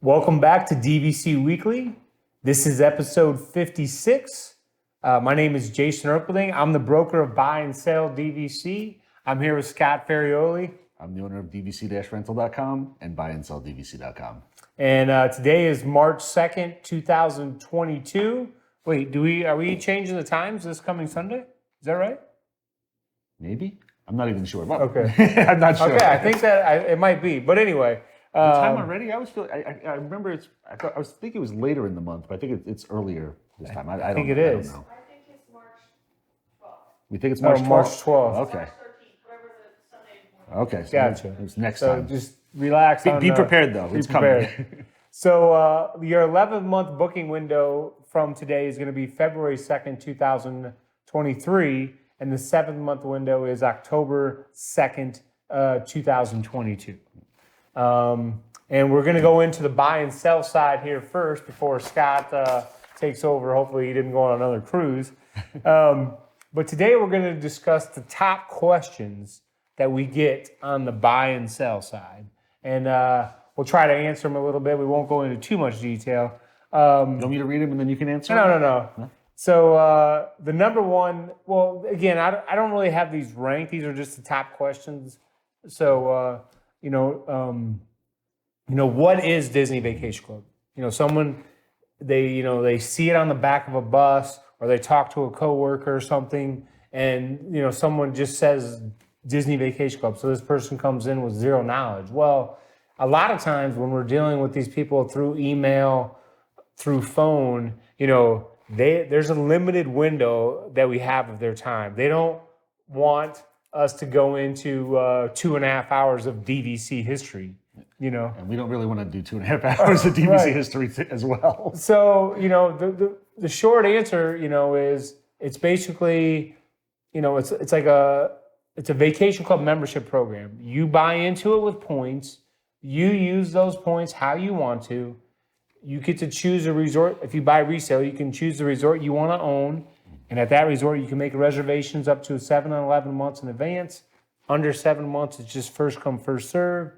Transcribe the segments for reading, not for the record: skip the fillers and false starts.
Welcome back to DVC Weekly. This is episode 56. My name is Jason Erpeling. I'm the broker of Buy and Sell DVC. I'm here with Scott Ferrioli. I'm the owner of DVC-Rental.com and Buy and Sell DVC.com. And today is March 2nd, 2022. Wait, are we changing the times this coming Sunday? Is that right? Maybe? I'm not even sure. Okay. I'm not sure. Okay, I think that it might be. But anyway. The time already? I always feel. I remember it's. I was thinking it was later in the month, but I think it's earlier this time. I think don't, it is. I don't know. I think it's March 12th. We think it's March 12th? March 12th. Okay. March 13th, whatever the Sunday morning. Okay. So Gotcha. It's next So time. just relax. Be prepared though. Be It's prepared. coming. So your 11-month booking window from today is going to be February 2nd, 2023, and the 7-month window is October 2nd, 2022. And we're going to go into the buy and sell side here first before Scott takes over. Hopefully he didn't go on another cruise. But today we're going to discuss the top questions that we get on the buy and sell side. And we'll try to answer them a little bit. We won't go into too much detail. You want me to read them and then you can answer? No. So the number one, well, again, I don't really have these ranked. These are just the top questions. So, what is Disney Vacation Club? Someone, they see it on the back of a bus or they talk to a coworker or something and, someone just says Disney Vacation Club. So this person comes in with zero knowledge. Well, a lot of times when we're dealing with these people through email, through phone, there's a limited window that we have of their time. They don't want us to go into 2.5 hours of DVC history. And we don't really want to do 2.5 hours of DVC history as well. So, the short answer, is it's basically, it's a vacation club membership program. You buy into it with points. You use those points how you want to. You get to choose a resort. If you buy resale, you can choose the resort you want to own. And at that resort, you can make reservations up to 7 and 11 months in advance. Under 7 months, it's just first come, first serve.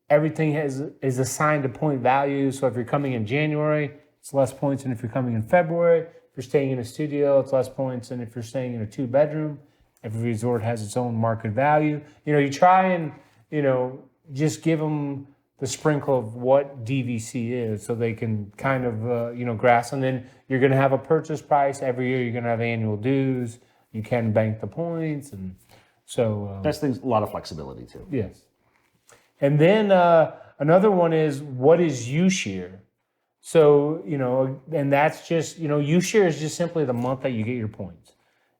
Everything is assigned a point value. So if you're coming in January, it's less points than if you're coming in February. If you're staying in a studio, it's less points than if you're staying in a 2-bedroom. Every resort has its own market value. You try and, just give them the sprinkle of what DVC is so they can kind of, grasp. And then you're going to have a purchase price. Every year you're going to have annual dues. You can bank the points. And so... Best thing's a lot of flexibility too. Yes. And then another one is, what is U-Share? So, and that's just, U-Share is just simply the month that you get your points.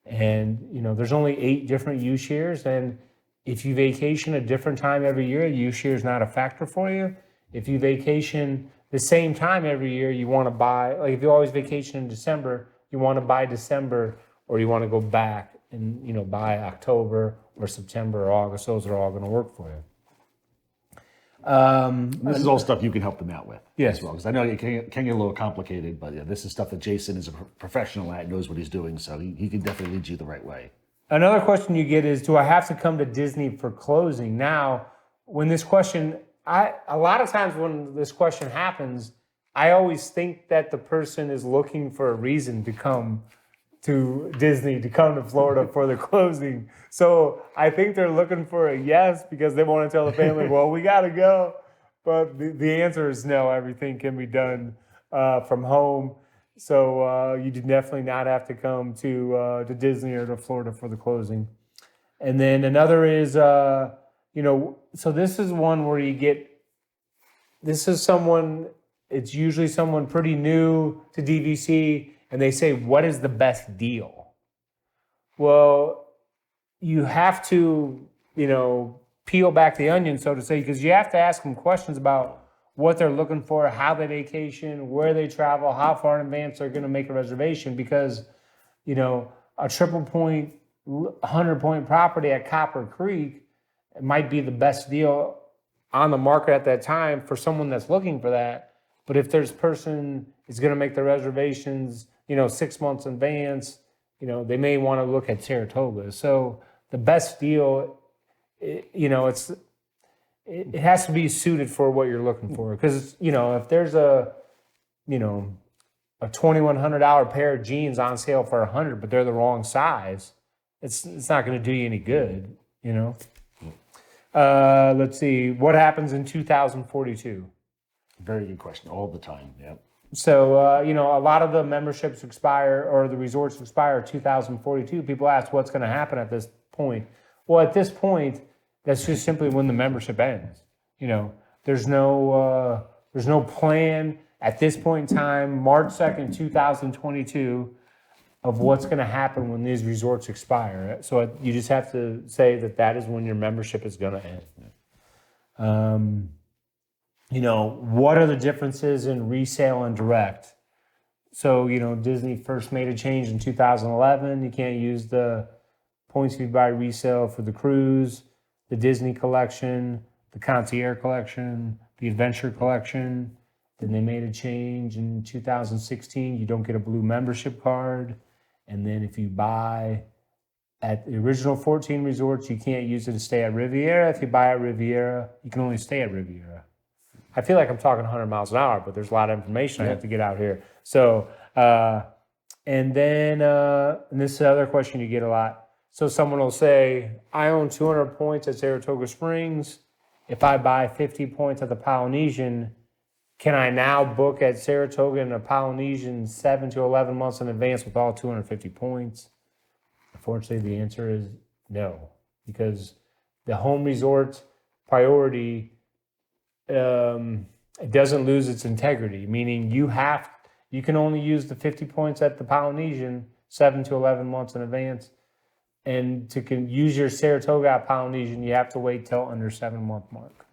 And, there's only 8 different U-Shares. And if you vacation a different time every year, U-Share is not a factor for you. If you vacation the same time every year, you want to buy, like if you always vacation in December, you want to buy December, or you want to go back and, buy October or September or August. Those are all going to work for you. This is all stuff you can help them out with as well, because I know it can get a little complicated, but yeah, this is stuff that Jason is a professional at, knows what he's doing, so he can definitely lead you the right way. Another question you get is, do I have to come to Disney for closing? Now, when this question, a lot of times when this question happens, I always think that the person is looking for a reason to come to Disney, to come to Florida for the closing. So I think they're looking for a yes because they want to tell the family, well, we got to go. But the answer is no. Everything can be done from home. So you do definitely not have to come to Disney or to Florida for the closing. And then another is, so this is one where it's usually someone pretty new to DVC, and they say, what is the best deal? Well, you have to, peel back the onion, so to say, because you have to ask them questions about what they're looking for, how they vacation, where they travel, how far in advance they're going to make a reservation, because, a triple point, 100-point property at Copper Creek might be the best deal on the market at that time for someone that's looking for that. But if there's person is going to make the reservations, 6 months in advance, they may want to look at Saratoga. So the best deal, it's it has to be suited for what you're looking for. Because, if there's a $2,100 pair of jeans on sale for $100, but they're the wrong size, it's not going to do you any good, Let's see. What happens in 2042? Very good question. All the time. Yep. So, a lot of the memberships expire or the resorts expire 2042. People ask what's going to happen at this point. Well, at this point, that's just simply when the membership ends. There's no plan at this point in time, March 2nd, 2022, of what's going to happen when these resorts expire. So you just have to say that is when your membership is going to end. What are the differences in resale and direct? So, Disney first made a change in 2011. You can't use the points if you buy resale for the cruise, the Disney collection, the concierge collection, the adventure collection. Then they made a change in 2016. You don't get a blue membership card. And then if you buy at the original 14 resorts, you can't use it to stay at Riviera. If you buy at Riviera, you can only stay at Riviera. I feel like I'm talking 100 miles an hour, but there's a lot of information I have to get out here. So, and this is the other question you get a lot. So someone will say, I own 200 points at Saratoga Springs. If I buy 50 points at the Polynesian, can I now book at Saratoga and the Polynesian 7 to 11 months in advance with all 250 points? Unfortunately, the answer is no, because the home resort priority, it doesn't lose its integrity, meaning you can only use the 50 points at the Polynesian 7 to 11 months in advance. And to use your Saratoga at Polynesian, you have to wait till under 7-month mark.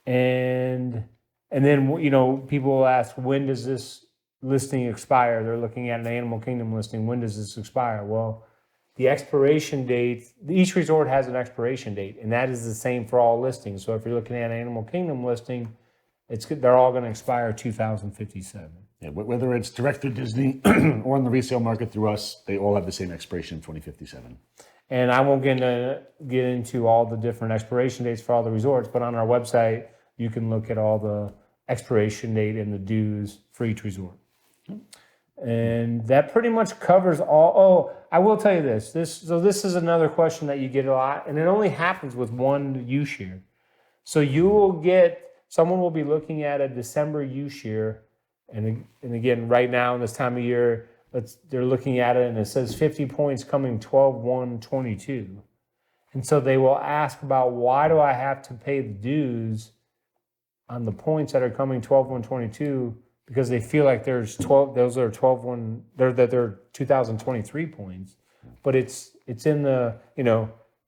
And then, people will ask, when does this listing expire? They're looking at an Animal Kingdom listing. When does this expire? Well, the expiration date, each resort has an expiration date, and that is the same for all listings. So if you're looking at an Animal Kingdom listing, they're all going to expire 2057. Yeah, whether it's direct through Disney or on the resale market through us, they all have the same expiration in 2057. And I won't get into all the different expiration dates for all the resorts, but on our website, you can look at all the expiration date and the dues for each resort. And that pretty much covers all. Oh, I will tell you this. This is another question that you get a lot, and it only happens with one U-share. So someone will be looking at a December U-share, and again, right now in this time of year, they're looking at it and it says 50 points coming 12/1/22. And so they will ask about, why do I have to pay the dues on the points that are coming 12/1/22? Because they feel like those are 12/1, they're 2023 points. But it's in the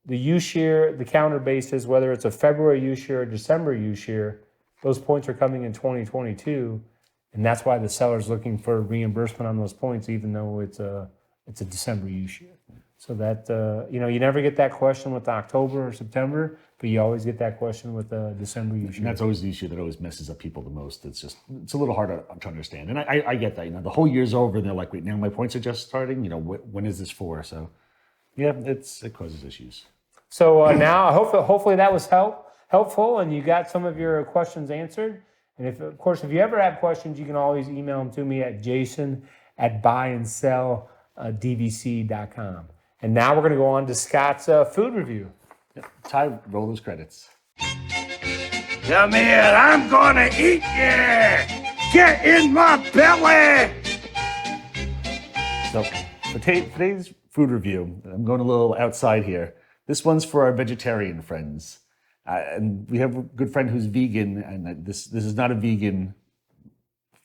U-share, the counter basis, whether it's a February U-share or December U-share, those points are coming in 2022. And that's why the seller's looking for reimbursement on those points, even though it's a December U-share. So that, you never get that question with October or September, but you always get that question with December U-share. And that's always the issue that always messes up people the most. It's a little hard to understand. And I get that, the whole year's over and they're like, wait, now my points are just starting? When is this for? So yeah, it causes issues. So now hopefully that was helpful and you got some of your questions answered. And if you ever have questions, you can always email them to me at jason@buyandsell.dvc.com. And now we're going to go on to Scott's food review. Yep. Ty, roll those credits. Come here, I'm gonna eat you! Get in my belly! So for today's food review, I'm going a little outside here. This one's for our vegetarian friends. And we have a good friend who's vegan, and this is not a vegan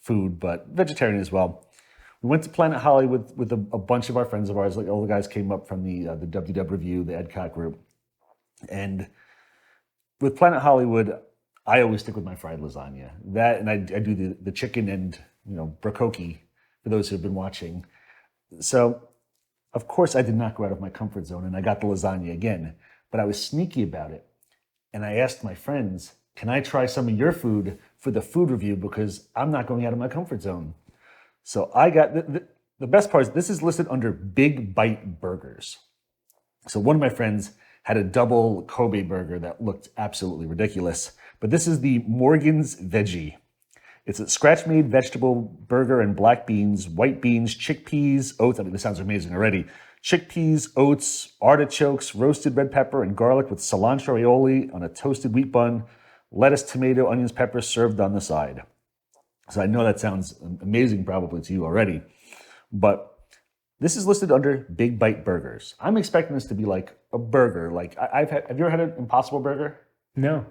food, but vegetarian as well. We went to Planet Hollywood with a bunch of our friends of ours. Like all the guys came up from the WW Review, the Edcott group. And with Planet Hollywood, I always stick with my fried lasagna. That, and I do the chicken and broccoli for those who have been watching. So, of course, I did not go out of my comfort zone, and I got the lasagna again. But I was sneaky about it. And I asked my friends, can I try some of your food for the food review, because I'm not going out of my comfort zone. So I got, the best part is this is listed under Big Bite Burgers. So one of my friends had a double Kobe burger that looked absolutely ridiculous. But this is the Morgan's Veggie. It's a scratch-made vegetable burger and black beans, white beans, chickpeas, oats. I mean, this sounds amazing already. Chickpeas, oats, artichokes, roasted red pepper, and garlic with cilantro aioli on a toasted wheat bun, lettuce, tomato, onions, peppers served on the side. So I know that sounds amazing probably to you already, but this is listed under Big Bite Burgers. I'm expecting this to be like a burger. Like have you ever had an Impossible Burger? No.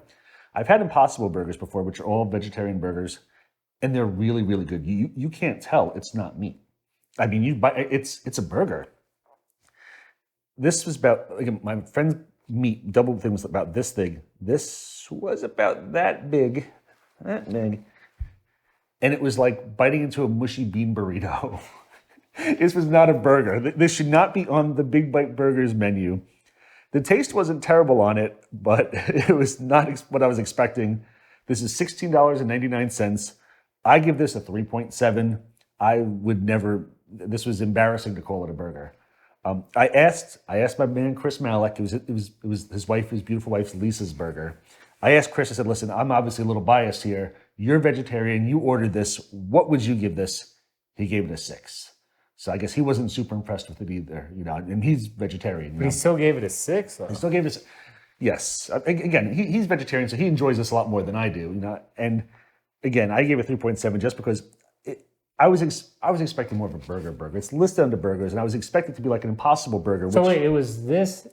I've had Impossible Burgers before, which are all vegetarian burgers, and they're really, really good. You can't tell it's not meat. I mean, it's a burger. This was about, again, my friend's meat double thing was about this thing. This was about that big. And it was like biting into a mushy bean burrito. This was not a burger. This should not be on the Big Bite Burgers menu. The taste wasn't terrible on it, but it was not what I was expecting. This is $16.99. I give this a 3.7. I would never, this was embarrassing to call it a burger. I asked my man Chris Malik. It was his wife, his beautiful wife's Lisa's burger. I asked Chris. I said, "Listen, I'm obviously a little biased here. You're vegetarian. You ordered this. What would you give this?" He gave it a 6. So I guess he wasn't super impressed with it either. And he's vegetarian. He still gave it a 6, though. He still gave it. Yes. Again, he's vegetarian, so he enjoys this a lot more than I do. And again, I gave it 3.7 just because. I was expecting more of a burger. It's listed under burgers, and I was expecting it to be like an Impossible Burger. So wait, it was this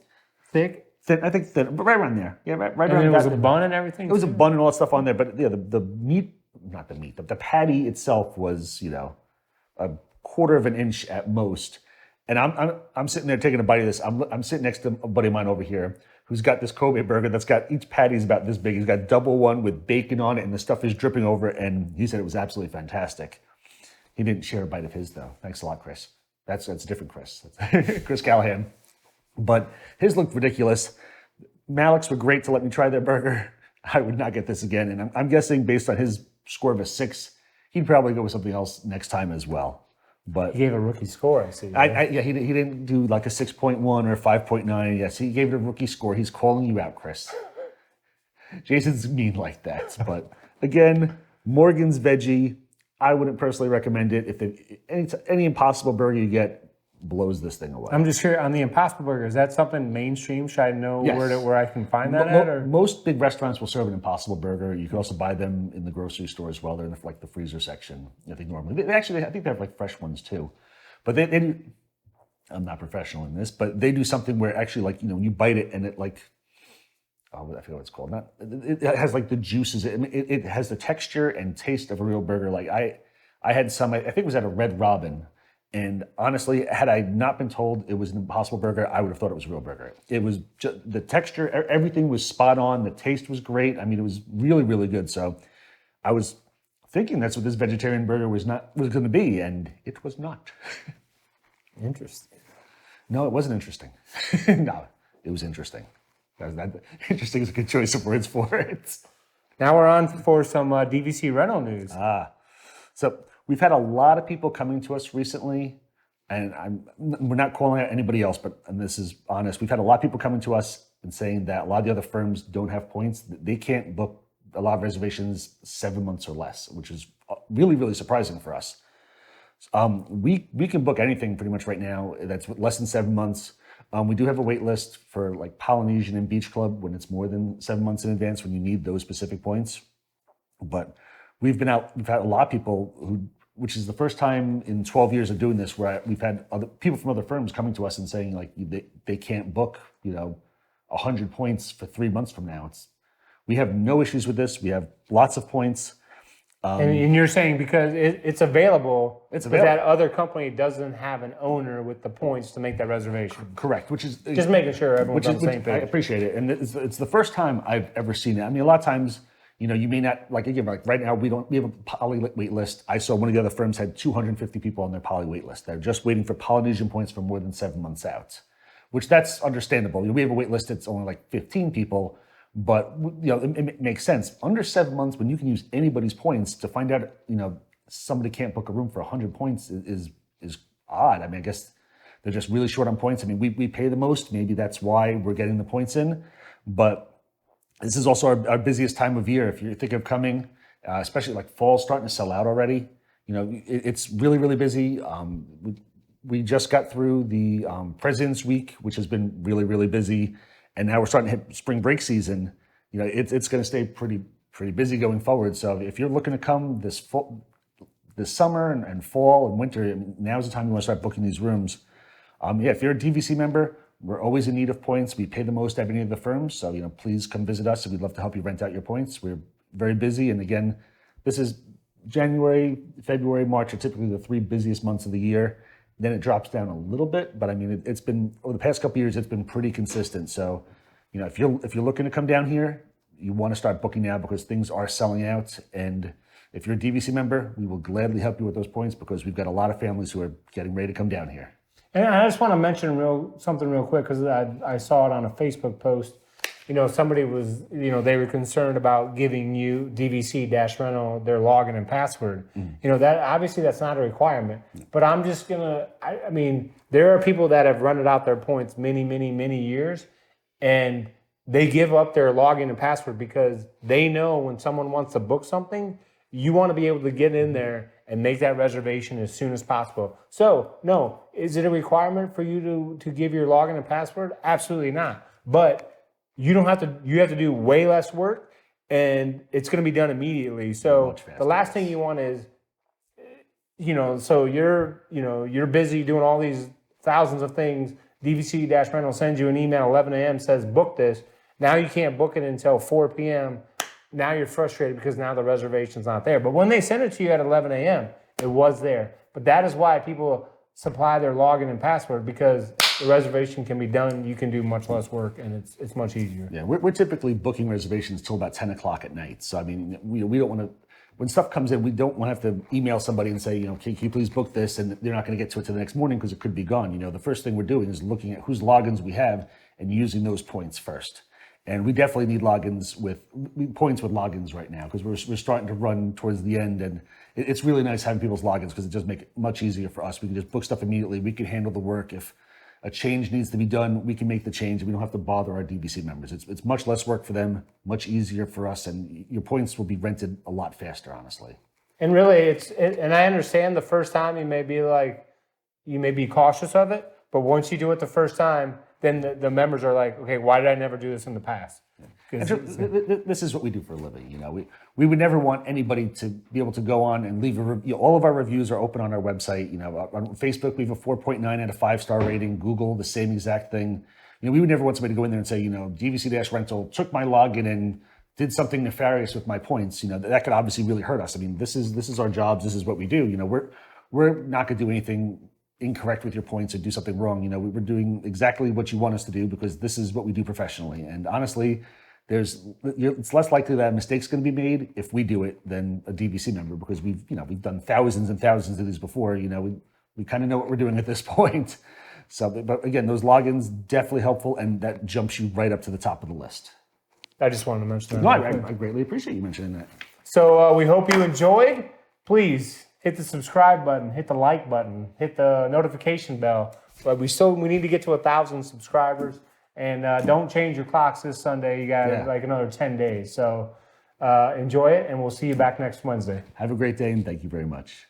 thick? Thin, I think thin, but right around there. Yeah, right And around there was that. a bun and everything? It was a bun and all that stuff on there, but yeah, the meat, not the meat, the patty itself was, a quarter of an inch at most. And I'm sitting there taking a bite of this. I'm sitting next to a buddy of mine over here who's got this Kobe burger that's got, each patty's about this big. He's got double one with bacon on it, and the stuff is dripping over, and he said it was absolutely fantastic. He didn't share a bite of his, though. Thanks a lot, Chris. That's a different Chris. Chris Callahan. But his looked ridiculous. Malik's were great to let me try their burger. I would not get this again. And I'm guessing based on his score of a 6, he'd probably go with something else next time as well. But He gave a rookie score, I see. yeah, he didn't do like a 6.1 or 5.9. Yes, he gave it a rookie score. He's calling you out, Chris. Jason's mean like that. But again, Morgan's Veggie. I wouldn't personally recommend it. If any Impossible Burger you get blows this thing away. I'm just curious, on the Impossible Burger, is that something mainstream? Should I know Yes. where I can find that at? Or? Most big restaurants will serve an Impossible Burger. You can also buy them in the grocery store as well. They're in the freezer section. I think normally, I think they have like fresh ones too. But they do. I'm not professional in this, but they do something where actually, you bite it and it I forget what it's called. It has like the juices. It has the texture and taste of a real burger. Like I had some. I think it was at a Red Robin, and honestly, had I not been told it was an Impossible Burger, I would have thought it was a real burger. It was just the texture. Everything was spot on. The taste was great. I mean, it was really, really good. So I was thinking that's what this vegetarian burger was going to be, and it was not. Interesting. No, it wasn't interesting. No, it was interesting. Interesting is a good choice of words for it. Now we're on for some DVC Rental news. So we've had a lot of people coming to us recently, and we're not calling out anybody else, and this is honest. We've had a lot of people coming to us and saying that a lot of the other firms don't have points. They can't book a lot of reservations 7 months or less, which is really, really surprising for us. We can book anything pretty much right now that's less than 7 months. We do have a wait list for like Polynesian and Beach Club when it's more than 7 months in advance when you need those specific points. But we've had a lot of people which is the first time in 12 years of doing this where we've had other people from other firms coming to us and saying like they can't book 100 points for 3 months from now. We have no issues with this. We have lots of points. And you're saying because it's available, It's but that other company doesn't have an owner with the points to make that reservation. Correct, which is Just making sure everyone's on the same I page. appreciate it, and it's the first time I've ever seen it. I mean, a lot of times, you may not like right now we have a poly wait list. I saw one of the other firms had 250 people on their poly wait list. They're just waiting for Polynesian points for more than 7 months out, which that's understandable. We have a wait list that's only like 15 people. But it makes sense. Under 7 months, when you can use anybody's points to find out, somebody can't book a room for 100 points is odd. I mean, I guess They're just really short on points. I mean, we pay the most. Maybe that's why we're getting the points in. But this is also our busiest time of year. If you're thinking of coming, especially like fall's starting to sell out already. You know, it's really, really busy. We just got through the President's Week, which has been really, really busy. And now we're starting to hit spring break season. You know, it's going to stay pretty busy going forward. So if you're looking to come this summer and fall and winter, now's the time you want to start booking these rooms. If you're a DVC member, we're always in need of points. We pay the most out of any of the firms. So, you know, please come visit us, and we'd love to help you rent out your points. We're very busy. And again, this is January, February, March are typically the 3 busiest months of the year. Then it drops down a little bit, but I mean, it's been over the past couple of years, it's been pretty consistent. So, you know, if you're looking to come down here, you want to start booking now because things are selling out. And if you're a DVC member, we will gladly help you with those points because we've got a lot of families who are getting ready to come down here. And I just want to mention something real quick because I saw it on a Facebook post. You know, somebody was, you know, they were concerned about giving you DVC-Rental their login and password. You know, that obviously that's not a requirement. But I'm just gonna, I mean, there are people that have rented out their points many years, and they give up their login and password because they know when someone wants to book something, you want to be able to get in there and make that reservation as soon as possible. So, no, is it a requirement for you to give your login and password? Absolutely not. But you have to do way less work, and it's going to be done immediately. So the last thing you want is, you know, so you're busy doing all these thousands of things. DVC-Rental sends you an email 11 a.m. says book this. Now you can't book it until 4 p.m. Now you're frustrated because now the reservation's not there. But when they sent it to you at 11 a.m., it was there. But that is why people supply their login and password, because the reservation can be done. You can do much less work, and it's much easier. Yeah, we're typically booking reservations till about 10 o'clock at night. So, I mean, we don't want to, when stuff comes in, we don't want to have to email somebody and say, you know, can you please book this? And they're not going to get to it till the next morning because it could be gone. You know, the first thing we're doing is looking at whose logins we have and using those points first. And we definitely need points with logins right now because we're starting to run towards the end. And it's really nice having people's logins because it does make it much easier for us. We can just book stuff immediately. We can handle the work. If a change needs to be done, we can make the change. We don't have to bother our DVC members. It's much less work for them, much easier for us, and your points will be rented a lot faster, honestly. And really, and I understand the first time you may be cautious of it, but once you do it the first time, then the members are like, okay, why did I never do this in the past? This is what we do for a living. You know, we would never want anybody to be able to go on and leave a review. All of our reviews are open on our website. You know, on Facebook, we have a 4.9 out of 5-star rating. Google, the same exact thing. You know, we would never want somebody to go in there and say, you know, DVC-Rental took my login and did something nefarious with my points. You know, that could obviously really hurt us. I mean, this is our jobs. This is what we do. You know, we're not going to do anything incorrect with your points or do something wrong. You know, we're doing exactly what you want us to do because this is what we do professionally. And honestly, it's less likely that a mistake's going to be made if we do it than a DVC member because we've done thousands and thousands of these before. You know, we kind of know what we're doing at this point. So, but again, those logins definitely helpful, and that jumps you right up to the top of the list. I just wanted to mention that. No, I greatly appreciate you mentioning that. So we hope you enjoyed. Please hit the subscribe button, hit the like button, hit the notification bell. But we need to get to 1,000 subscribers. And don't change your clocks this Sunday. You got like another 10 days. So enjoy it, and we'll see you back next Wednesday. Have a great day, and thank you very much.